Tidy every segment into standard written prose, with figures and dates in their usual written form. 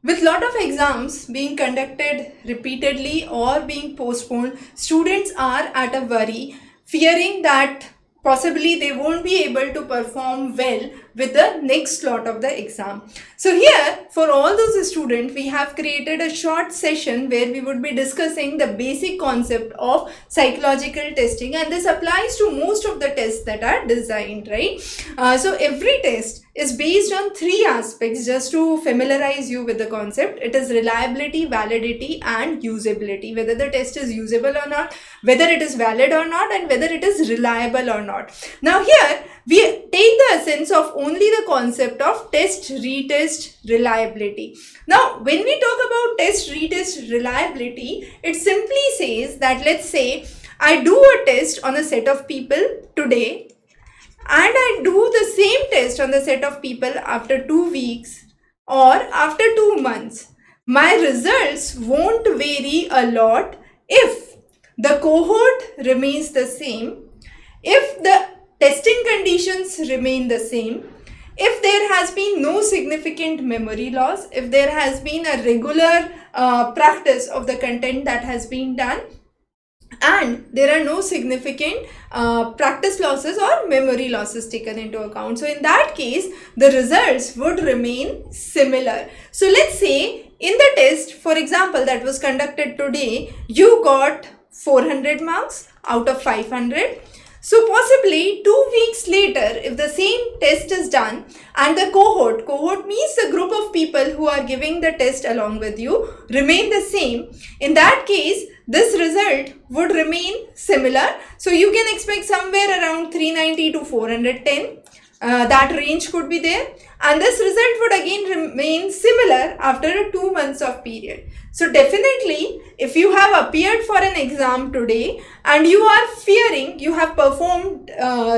With lot of exams being conducted repeatedly or being postponed, students are at a worry, fearing that possibly they won't be able to perform well with the next slot of the exam. So here, for all those students, we have created a short session where we would be discussing the basic concept of psychological testing, and this applies to most of the tests that are designed, right? So every test is based on three aspects. Just to familiarize you with the concept, it is reliability, validity and usability. Whether the test is usable or not, whether it is valid or not, and whether it is reliable or not. Now here we take the essence of only the concept of test, retest, reliability. Now when we talk about test, retest, reliability, it simply says that, let's say I do a test on a set of people today, and I do the same test on the set of people after 2 weeks or after 2 months, my results won't vary a lot if the cohort remains the same, if the testing conditions remain the same, if there has been no significant memory loss, if there has been a regular practice of the content that has been done, and there are no significant practice losses or memory losses taken into account. So in that case, the results would remain similar. So let's say in the test, for example, that was conducted today, you got 400 marks out of 500. So possibly 2 weeks later, if the same test is done and the cohort means the group of people who are giving the test along with you, remain the same, in that case, this result would remain similar. So you can expect somewhere around 390 to 410. That range could be there, and this result would again remain similar after 2 months of period. So definitely, if you have appeared for an exam today and you are fearing, you have performed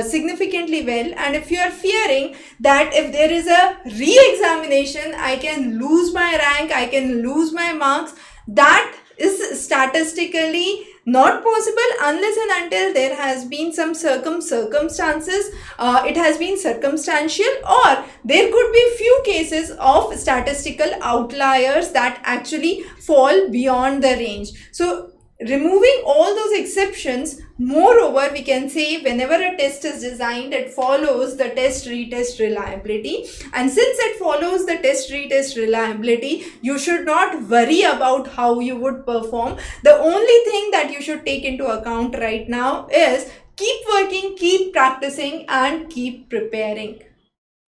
significantly well, and if you are fearing that if there is a re-examination, I can lose my rank, I can lose my marks, that is statistically not possible unless and until there has been some circumstances, it has been circumstantial, or there could be few cases of statistical outliers that actually fall beyond the range. So removing all those exceptions, moreover, we can say whenever a test is designed, it follows the test, retest, reliability. And since it follows the test, retest, reliability, you should not worry about how you would perform. The only thing that you should take into account right now is keep working, keep practicing and keep preparing.